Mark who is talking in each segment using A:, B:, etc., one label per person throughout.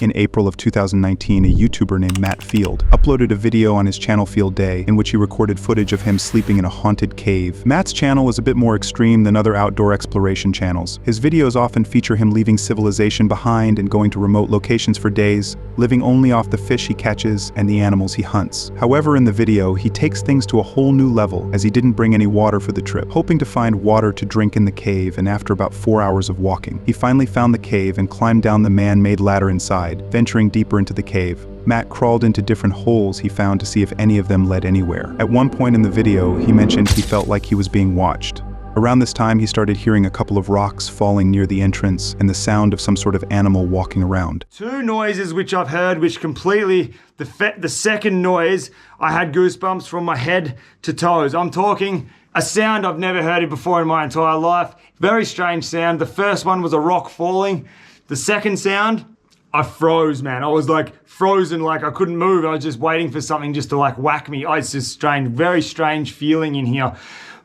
A: In April of 2019, a YouTuber named Matt Field uploaded a video on his channel Field Day in which he recorded footage of him sleeping in a haunted cave. Matt's channel is a bit more extreme than other outdoor exploration channels. His videos often feature him leaving civilization behind and going to remote locations for days, living only off the fish he catches and the animals he hunts. However, in the video, he takes things to a whole new level as he didn't bring any water for the trip. Hoping to find water to drink in the cave, and after about 4 hours of walking, he finally found the cave and climbed down the man-made ladder inside, venturing deeper into the cave. Matt crawled into different holes he found to see if any of them led anywhere. At one point in the video, he mentioned he felt like he was being watched. Around this time, he started hearing a couple of rocks falling near the entrance and the sound of some sort of animal walking around.
B: Two noises which I've heard, which completely, the second noise, I had goosebumps from my head to toes. I'm talking a sound I've never heard it before in my entire life. Very strange sound. The first one was a rock falling. The second sound, I froze, man. I was like frozen, like I couldn't move. I was just waiting for something just to like whack me. It's just strange, very strange feeling in here.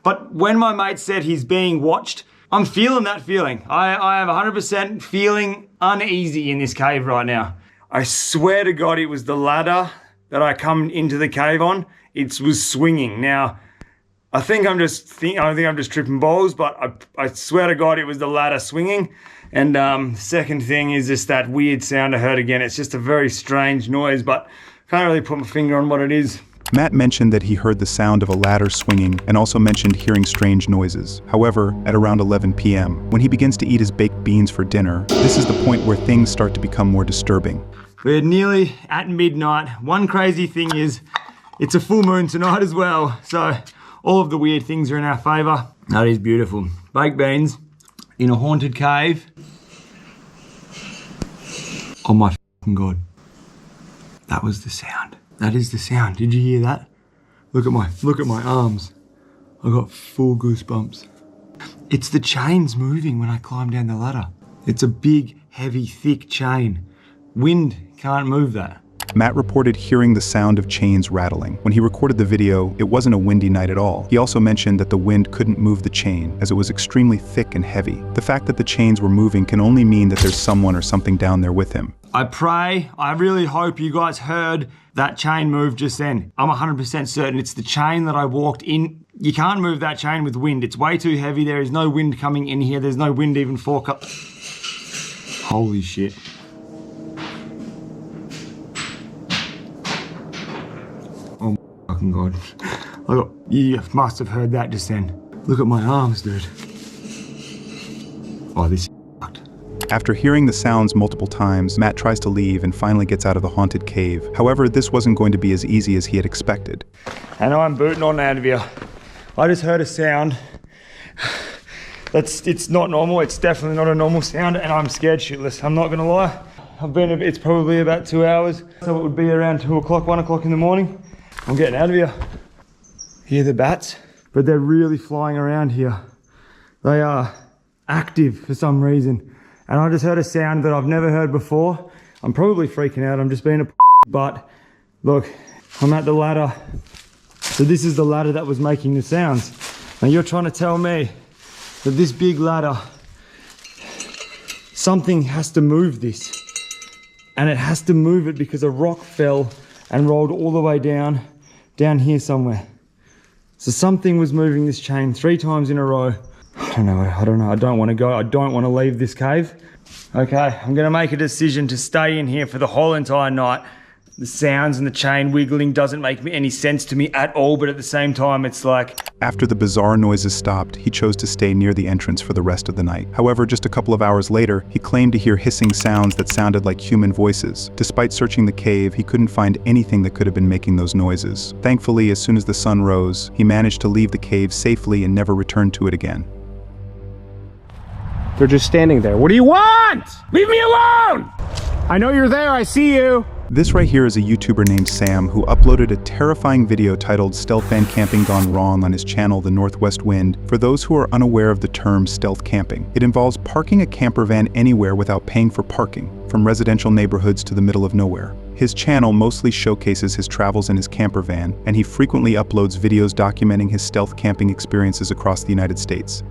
B: But when my mate said he's being watched, I'm feeling that feeling. I am 100% feeling uneasy in this cave right now. I swear to God, it was the ladder that I come into the cave on. It was swinging. Now, I think I'm just tripping balls, but I swear to God, it was the ladder swinging. And second thing is just that weird sound I heard again. It's just a very strange noise, but can't really put my finger on what it is.
A: Matt mentioned that he heard the sound of a ladder swinging and also mentioned hearing strange noises. However, at around 11 p.m., when he begins to eat his baked beans for dinner, this is the point where things start to become more disturbing.
B: We're nearly at midnight. One crazy thing is, it's a full moon tonight as well, so all of the weird things are in our favor. That is beautiful. Baked beans in a haunted cave. Oh my fucking God. That was the sound. That is the sound. Did you hear that? Look at my arms. I got full goosebumps. It's the chains moving when I climb down the ladder. It's a big, heavy, thick chain. Wind can't move that.
A: Matt reported hearing the sound of chains rattling. When he recorded the video, it wasn't a windy night at all. He also mentioned that the wind couldn't move the chain, as it was extremely thick and heavy. The fact that the chains were moving can only mean that there's someone or something down there with him.
B: I really hope you guys heard that chain move just then. I'm 100% certain it's the chain that I walked in. You can't move that chain with wind. It's way too heavy. There is no wind coming in here. There's no wind even Holy shit. Oh my fucking God. You must have heard that just then. Look at my arms, dude. Oh, this is fucked.
A: After hearing the sounds multiple times, Matt tries to leave and finally gets out of the haunted cave. However, this wasn't going to be as easy as he had expected.
B: I know I'm booting on out of here. I just heard a sound. It's not normal. It's definitely not a normal sound, and I'm scared shitless. I'm not gonna lie. It's probably about 2 hours, so it would be around 2 o'clock, 1 o'clock in the morning. I'm getting out of here. Hear the bats? But they're really flying around here. They are active for some reason. And I just heard a sound that I've never heard before. I'm probably freaking out. I'm just being a but look, I'm at the ladder. So this is the ladder that was making the sounds. Now you're trying to tell me that this big ladder, something has to move this. And it has to move it because a rock fell and rolled all the way down here somewhere. So something was moving this chain 3 times in a row. I don't know. I don't want to go. I don't want to leave this cave. Okay, I'm going to make a decision to stay in here for the whole entire night. The sounds and the chain wiggling doesn't make any sense to me at all, but at the same time, it's like...
A: After the bizarre noises stopped, he chose to stay near the entrance for the rest of the night. However, just a couple of hours later, he claimed to hear hissing sounds that sounded like human voices. Despite searching the cave, he couldn't find anything that could have been making those noises. Thankfully, as soon as the sun rose, he managed to leave the cave safely and never returned to it again.
C: They're just standing there. What do you want? Leave me alone! I know you're there, I see you.
A: This right here is a YouTuber named Sam who uploaded a terrifying video titled Stealth Van Camping Gone Wrong on his channel The Northwest Wind for those who are unaware of the term stealth camping. It involves parking a camper van anywhere without paying for parking, from residential neighborhoods to the middle of nowhere. His channel mostly showcases his travels in his camper van, and he frequently uploads videos documenting his stealth camping experiences across the United States.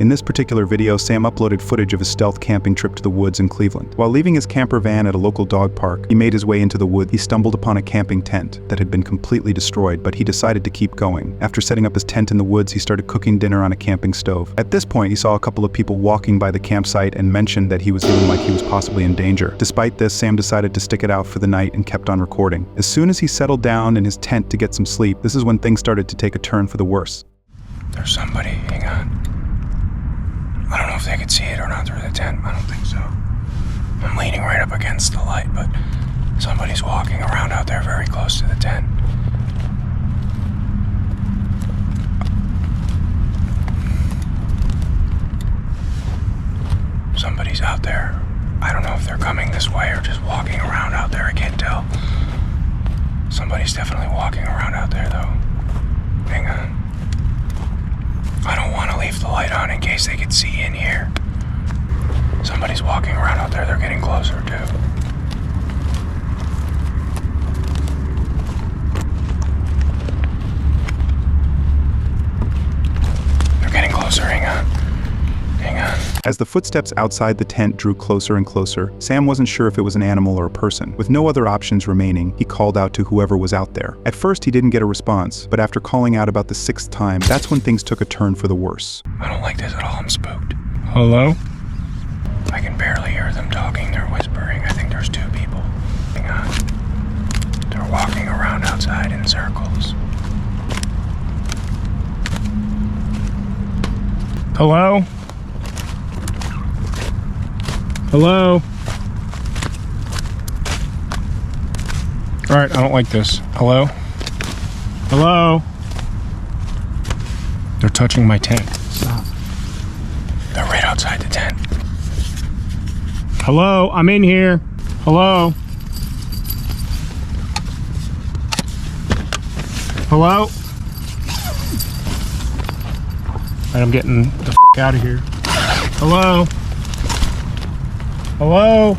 A: In this particular video, Sam uploaded footage of a stealth camping trip to the woods in Cleveland. While leaving his camper van at a local dog park, he made his way into the woods. He stumbled upon a camping tent that had been completely destroyed, but he decided to keep going. After setting up his tent in the woods, he started cooking dinner on a camping stove. At this point, he saw a couple of people walking by the campsite and mentioned that he was feeling like he was possibly in danger. Despite this, Sam decided to stick it out for the night and kept on recording. As soon as he settled down in his tent to get some sleep, this is when things started to take a turn for the worse.
D: There's somebody, hang on. I don't know if they could see it or not through the tent. I don't think so. I'm leaning right up against the light, but somebody's walking around out there very close to the tent. Somebody's out there. I don't know if they're coming this way or just walking around out there. I can't tell. Somebody's definitely walking around out there, though. Hang on. I don't want to leave the light on in case they could see in here. Somebody's walking around out there. They're getting closer, too. They're getting closer. Hang on. Hang on.
A: As the footsteps outside the tent drew closer and closer, Sam wasn't sure if it was an animal or a person. With no other options remaining, he called out to whoever was out there. At first, he didn't get a response, but after calling out about the 6th time, that's when things took a turn for the worse.
D: I don't like this at all. I'm spooked.
C: Hello?
D: I can barely hear them talking. They're whispering. I think there's 2 people. Hang on. They're walking around outside in circles.
C: Hello? Hello? Alright, I don't like this. Hello? Hello? They're touching my tent. Stop.
D: They're right outside the tent.
C: Hello? I'm in here. Hello? Hello? Alright, I'm getting the f*** out of here. Hello? Hello?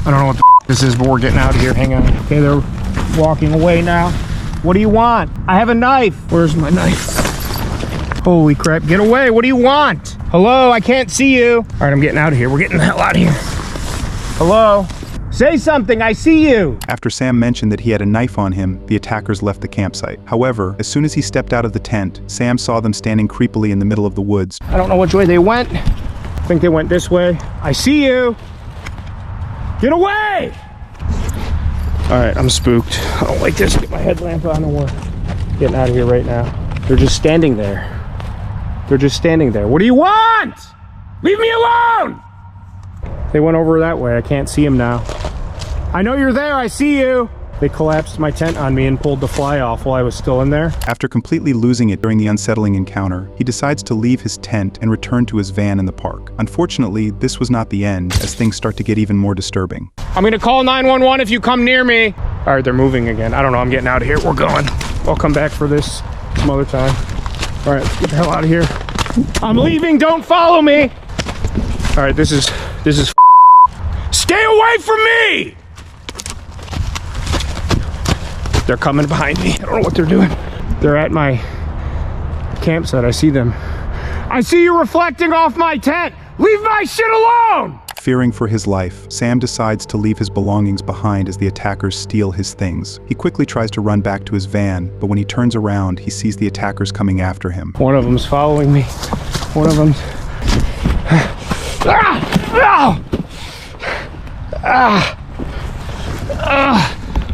C: I don't know what the f*** this is, but we're getting out of here. Hang on. Okay, they're walking away now. What do you want? I have a knife. Where's my knife? Holy crap, get away. What do you want? Hello, I can't see you. All right, I'm getting out of here. We're getting the hell out of here. Hello? Say something, I see you.
A: After Sam mentioned that he had a knife on him, the attackers left the campsite. However, as soon as he stepped out of the tent, Sam saw them standing creepily in the middle of the woods.
C: I don't know which way they went. I think they went this way. I see you. Get away! All right, I'm spooked. I don't like this. Get my headlamp on and we're getting out of here right now. They're just standing there. They're just standing there. What do you want? Leave me alone! They went over that way. I can't see them now. I know you're there. I see you. They collapsed my tent on me and pulled the fly off while I was still in there.
A: After completely losing it during the unsettling encounter, he decides to leave his tent and return to his van in the park. Unfortunately, this was not the end, as things start to get even more disturbing.
C: I'm gonna call 911 if you come near me. All right, they're moving again. I don't know, I'm getting out of here. We're going. I'll come back for this some other time. All right, let's get the hell out of here. I'm leaving, don't follow me. All right, this is stay away from me! They're coming behind me. I don't know what they're doing. They're at my campsite. I see them. I see you reflecting off my tent. Leave my shit alone!
A: Fearing for his life, Sam decides to leave his belongings behind as the attackers steal his things. He quickly tries to run back to his van, but when he turns around, he sees the attackers coming after him.
C: One of them's following me. One of them's...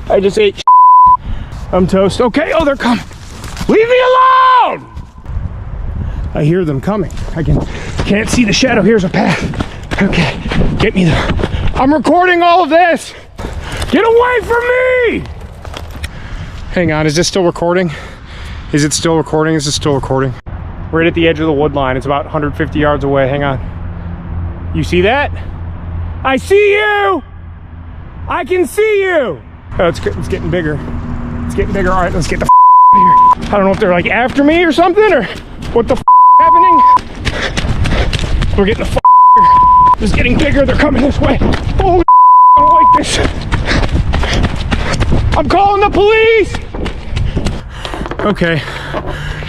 C: I just ate. I'm toast. Okay, oh, they're coming. Leave me alone! I hear them coming. Can't see the shadow. Here's a path. Okay, get me there. I'm recording all of this. Get away from me! Hang on, is this still recording? Is it still recording? Is it still recording? Right at the edge of the wood line. It's about 150 yards away. Hang on. You see that? I see you! I can see you! Oh, it's getting bigger. It's getting bigger. All right, let's get the out of here. I don't know if they're like after me or something, or what the happening. We're getting the here. It's getting bigger. They're coming this way. Holy I don't like this. I'm calling the police. Okay,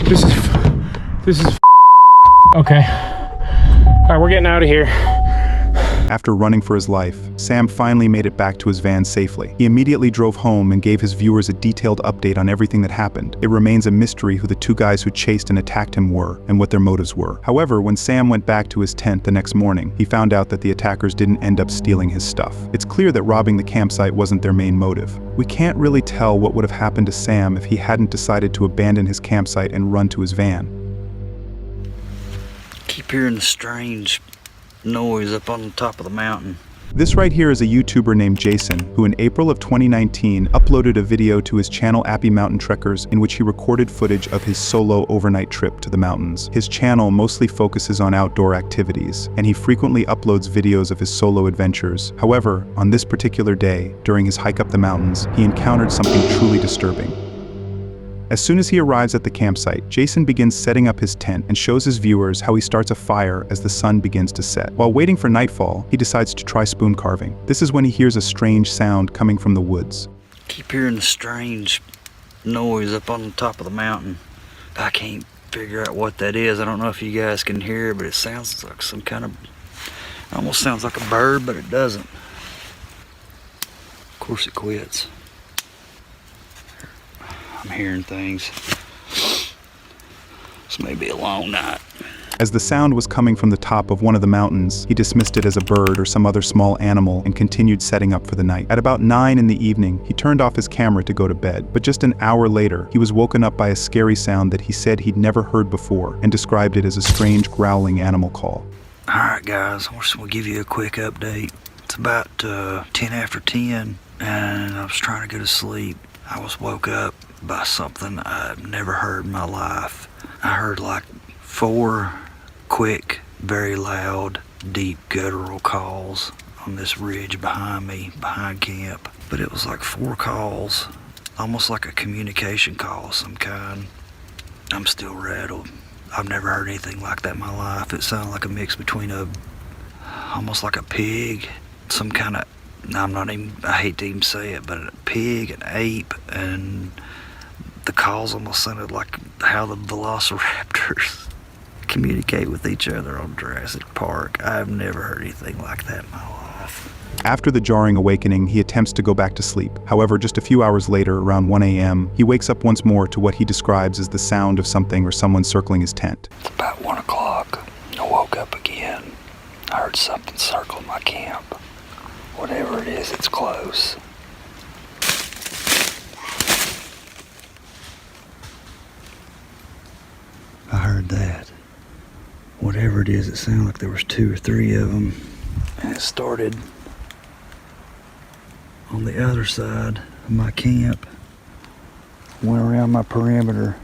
C: this is Okay. All right, we're getting out of here.
A: After running for his life, Sam finally made it back to his van safely. He immediately drove home and gave his viewers a detailed update on everything that happened. It remains a mystery who the two guys who chased and attacked him were and what their motives were. However, when Sam went back to his tent the next morning, he found out that the attackers didn't end up stealing his stuff. It's clear that robbing the campsite wasn't their main motive. We can't really tell what would have happened to Sam if he hadn't decided to abandon his campsite and run to his van.
E: Keep hearing the strange noise up on the top of the mountain.
A: This right here is a YouTuber named Jason, who in April of 2019 uploaded a video to his channel AppyMountainTrekkers in which he recorded footage of his solo overnight trip to the mountains. His channel mostly focuses on outdoor activities, and he frequently uploads videos of his solo adventures. However, on this particular day, during his hike up the mountains, he encountered something truly disturbing. As soon as he arrives at the campsite, Jason begins setting up his tent and shows his viewers how he starts a fire as the sun begins to set. While waiting for nightfall, he decides to try spoon carving. This is when he hears a strange sound coming from the woods.
E: Keep hearing the strange noise up on the top of the mountain. I can't figure out what that is. I don't know if you guys can hear it, but it sounds like some kind of, almost sounds like a bird, but it doesn't. Of course it quits. I'm hearing things. This may be a long night.
A: As the sound was coming from the top of one of the mountains, he dismissed it as a bird or some other small animal and continued setting up for the night. At about 9 in the evening, he turned off his camera to go to bed, but just an hour later, he was woken up by a scary sound that he said he'd never heard before and described it as a strange growling animal call.
E: Alright guys, we'll give you a quick update. It's about 10 after 10 and I was trying to go to sleep. I was woke up by something I've never heard in my life. I heard like 4 quick, very loud, deep guttural calls on this ridge behind me, behind camp. But it was like 4 calls, almost like a communication call of some kind. I'm still rattled. I've never heard anything like that in my life. It sounded like a mix between almost like a pig, some kind of, I hate to even say it, but a pig, an ape, and the calls almost sounded like how the velociraptors communicate with each other on Jurassic Park. I've never heard anything like that in my life.
A: After the jarring awakening, he attempts to go back to sleep. However, just a few hours later, around 1 a.m., he wakes up once more to what he describes as the sound of something or someone circling his tent.
E: It's about 1 o'clock. I woke up again. I heard something circling my camp. Whatever it is, it's close. I heard that. Whatever it is, it sounded like there was 2 or 3 of them. And it started on the other side of my camp. Went around my perimeter.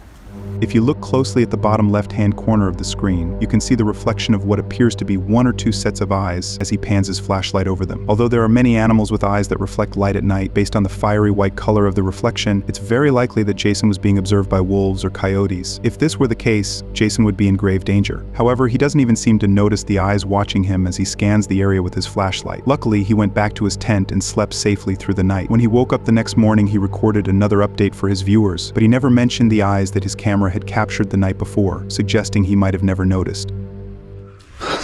A: If you look closely at the bottom left-hand corner of the screen, you can see the reflection of what appears to be 1 or 2 sets of eyes as he pans his flashlight over them. Although there are many animals with eyes that reflect light at night, based on the fiery white color of the reflection, it's very likely that Jason was being observed by wolves or coyotes. If this were the case, Jason would be in grave danger. However, he doesn't even seem to notice the eyes watching him as he scans the area with his flashlight. Luckily, he went back to his tent and slept safely through the night. When he woke up the next morning, he recorded another update for his viewers, but he never mentioned the eyes that his camera had captured the night before, suggesting he might have never noticed.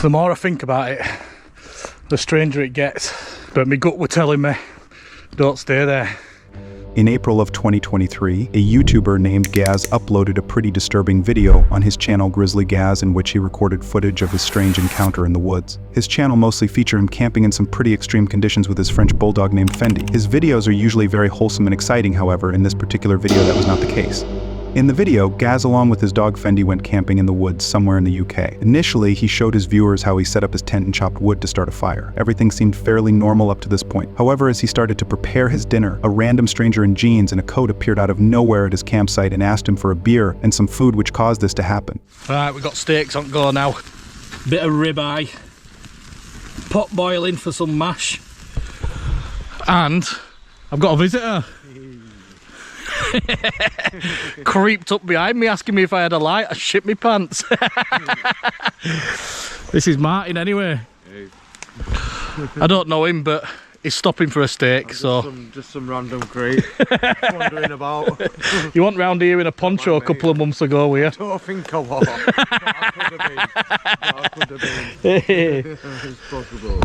F: The more I think about it, the stranger it gets. But my gut were telling me, don't stay there.
A: In April of 2023, a YouTuber named Gaz uploaded a pretty disturbing video on his channel Grizzly Gaz in which he recorded footage of his strange encounter in the woods. His channel mostly featured him camping in some pretty extreme conditions with his French bulldog named Fendi. His videos are usually very wholesome and exciting, however, in this particular video that was not the case. In the video, Gaz along with his dog Fendi went camping in the woods somewhere in the UK. Initially, he showed his viewers how he set up his tent and chopped wood to start a fire. Everything seemed fairly normal up to this point. However, as he started to prepare his dinner, a random stranger in jeans and a coat appeared out of nowhere at his campsite and asked him for a beer and some food, which caused this to happen.
F: Right, we've got steaks on go now. Bit of ribeye. Pot boiling for some mash. And I've got a visitor. Creeped up behind me asking me if I had a light. I shit my pants. This is Martin anyway. I don't know him, but He's stopping for a steak,
G: just some random creep wandering about.
F: You weren't round here in a poncho a couple of months ago, were you?
G: I don't think I was. I could have been. It's possible.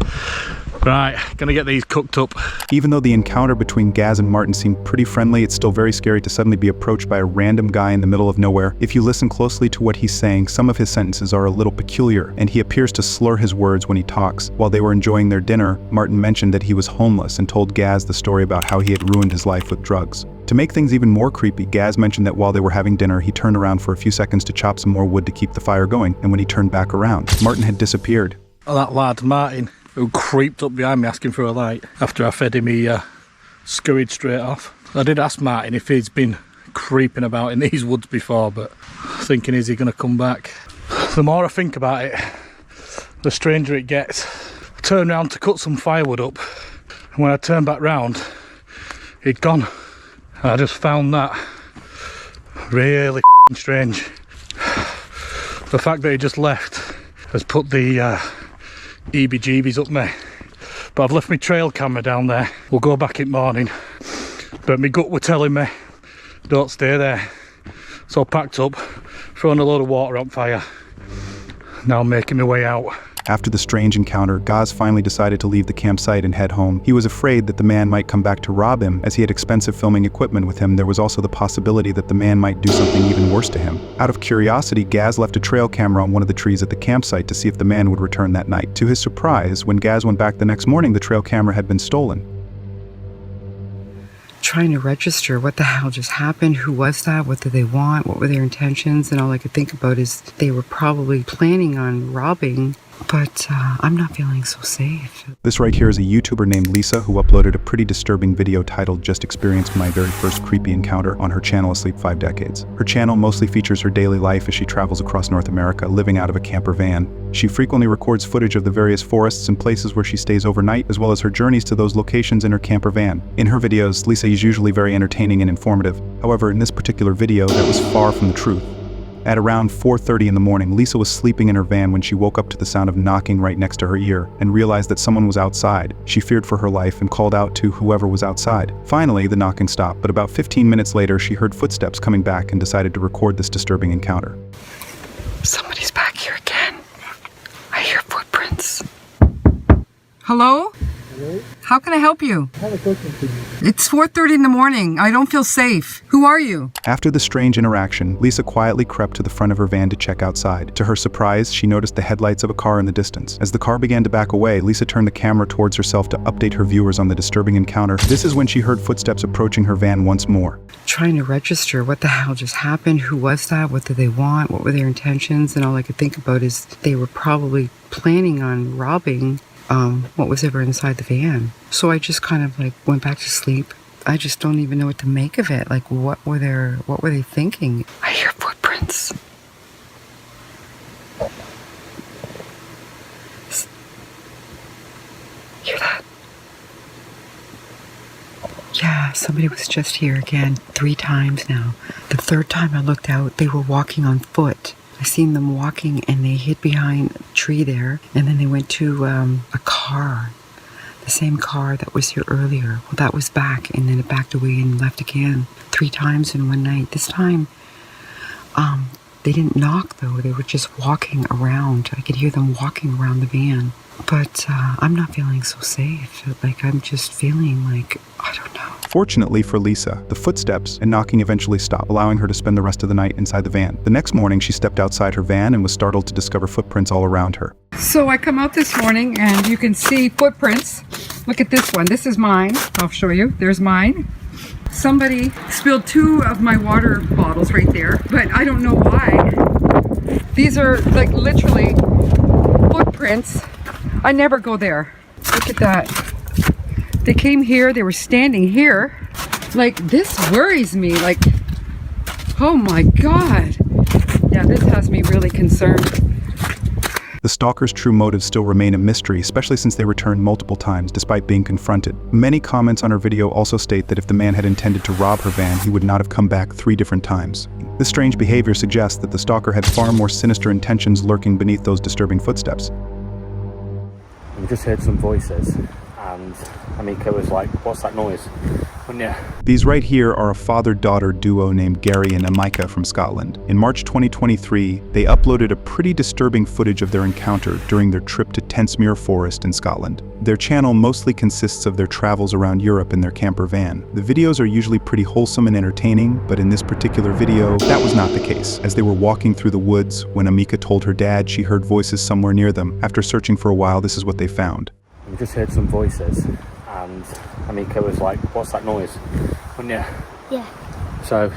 F: Right, gonna get these cooked up.
A: Even though the encounter between Gaz and Martin seemed pretty friendly, it's still very scary to suddenly be approached by a random guy in the middle of nowhere. If you listen closely to what he's saying, some of his sentences are a little peculiar, and he appears to slur his words when he talks. While they were enjoying their dinner, Martin mentioned that he was homeless and told Gaz the story about how he had ruined his life with drugs. To make things even more creepy, Gaz mentioned that while they were having dinner, he turned around for a few seconds to chop some more wood to keep the fire going, and when he turned back around, Martin had disappeared.
F: Oh, that lad, Martin, who creeped up behind me asking for a light. After I fed him, he scurried straight off. I did ask Martin if he's been creeping about in these woods before, but thinking, is he going to come back? The more I think about it, the stranger it gets. I turned round to cut some firewood up, and when I turned back round, he'd gone. And I just found that really strange. The fact that he just left has put the EBGBs up me. But I've left my trail camera down there. We'll go back in the morning. But my gut were telling me, don't stay there. So I packed up, thrown a load of water on fire. Now I'm making my way out.
A: After the strange encounter, Gaz finally decided to leave the campsite and head home. He was afraid that the man might come back to rob him. As he had expensive filming equipment with him, there was also the possibility that the man might do something even worse to him. Out of curiosity, Gaz left a trail camera on one of the trees at the campsite to see if the man would return that night. To his surprise, when Gaz went back the next morning, the trail camera had been stolen.
H: Trying to register what the hell just happened, who was that, what did they want, what were their intentions, and all I could think about is they were probably planning on robbing, but I'm not feeling so safe.
A: This right here is a YouTuber named Lisa who uploaded a pretty disturbing video titled "Just Experienced My Very First Creepy Encounter" on her channel Asleep 5 Decades. Her channel mostly features her daily life as she travels across North America, living out of a camper van. She frequently records footage of the various forests and places where she stays overnight, as well as her journeys to those locations in her camper van. In her videos, Lisa is usually very entertaining and informative. However, in this particular video, that was far from the truth. At around 4:30 in the morning, Lisa was sleeping in her van when she woke up to the sound of knocking right next to her ear and realized that someone was outside. She feared for her life and called out to whoever was outside. Finally, the knocking stopped, but about 15 minutes later, she heard footsteps coming back and decided to record this disturbing encounter.
H: Somebody's back here again. I hear footprints. Hello? Hello? How can I help you? I have a question for you. It's 4:30 in the morning. I don't feel safe. Who are you?
A: After the strange interaction, Lisa quietly crept to the front of her van to check outside. To her surprise, she noticed the headlights of a car in the distance. As the car began to back away, Lisa turned the camera towards herself to update her viewers on the disturbing encounter. This is when she heard footsteps approaching her van once more.
H: Trying to register what the hell just happened, who was that, what did they want, what were their intentions, and all I could think about is they were probably planning on robbing what was ever inside the van. So I just kind of like went back to sleep. I just don't even know what to make of it. Like what were they thinking? I hear footprints. Hear that? Yeah, somebody was just here again 3 times now. The 3rd time I looked out, they were walking on foot. I seen them walking and they hid behind a tree there, and then they went to a car, the same car that was here earlier. Well, that was back, and then it backed away and left again 3 times in one night. This time, they didn't knock though. They were just walking around. I could hear them walking around the van. But I'm not feeling so safe. Like I'm just feeling like, I don't know.
A: Fortunately for Lisa, the footsteps and knocking eventually stopped, allowing her to spend the rest of the night inside the van. The next morning, she stepped outside her van and was startled to discover footprints all around her.
H: So I come out this morning and you can see footprints. Look at this one. This is mine. I'll show you. There's mine. Somebody spilled 2 of my water bottles right there, but I don't know why. These are like literally footprints. I never go there. Look at that. They came here, they were standing here. Like, this worries me. Like, oh my God. Yeah, this has me really concerned.
A: The stalker's true motives still remain a mystery, especially since they returned multiple times despite being confronted. Many comments on her video also state that if the man had intended to rob her van, he would not have come back 3 different times. This strange behavior suggests that the stalker had far more sinister intentions lurking beneath those disturbing footsteps.
I: We just heard some voices,
D: And Amika was like, what's that noise? Wouldn't you?
A: These right here are a father-daughter duo named Gary and Amika from Scotland. In March 2023, they uploaded a pretty disturbing footage of their encounter during their trip to Tensmuir Forest in Scotland. Their channel mostly consists of their travels around Europe in their camper van. The videos are usually pretty wholesome and entertaining, but in this particular video, that was not the case. As they were walking through the woods, when Amika told her dad she heard voices somewhere near them, after searching for a while, this is what they found.
D: We just heard some voices, and Amika was like, what's that noise? Wouldn't you?
I: Yeah.
D: So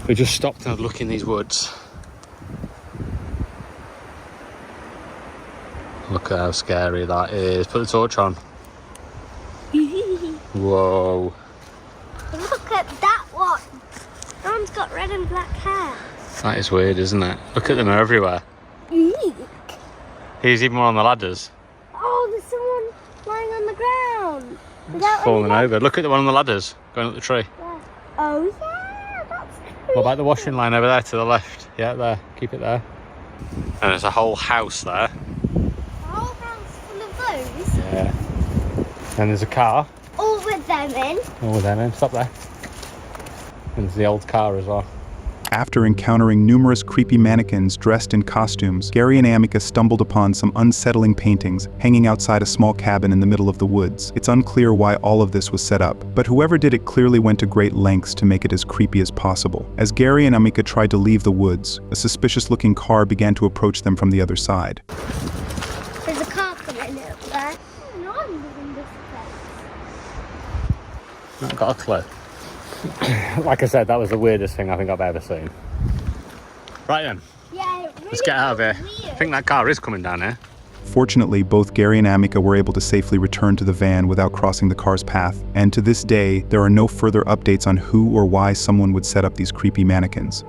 D: we just stopped and had a look in these woods. Look at how scary that is. Put the torch on. Whoa.
I: Look at that one. That one's got red and black hair.
D: That is weird, isn't it? Look at them, they're everywhere.
I: Eek.
D: Here's even more on the ladders.
I: Oh, there's someone lying on the ground. Without
D: Falling
I: any
D: over. Look at the one on the ladders going up the tree.
I: legs. Oh yeah, that's creepy.
D: What about the washing line over there to the left? Yeah, there. Keep it there. And there's a whole house there.
I: A whole house full of those.
D: Yeah. And there's a car.
I: All with them in.
D: Oh, then stop there. And there's the old car as well.
A: After encountering numerous creepy mannequins dressed in costumes, Gary and Amika stumbled upon some unsettling paintings hanging outside a small cabin in the middle of the woods. It's unclear why all of this was set up, but whoever did it clearly went to great lengths to make it as creepy as possible. As Gary and Amika tried to leave the woods, a suspicious-looking car began to approach them from the other side.
I: There's a car coming up there. No, I'm living this place.
D: Not got a clue. Like I said, that was the weirdest thing I think I've ever seen. Right then,
I: Yeah, it really
D: let's get out of here.
I: weird.
D: I think that car is coming down here.
A: Fortunately, both Gary and Amika were able to safely return to the van without crossing the car's path, and to this day, there are no further updates on who or why someone would set up these creepy mannequins.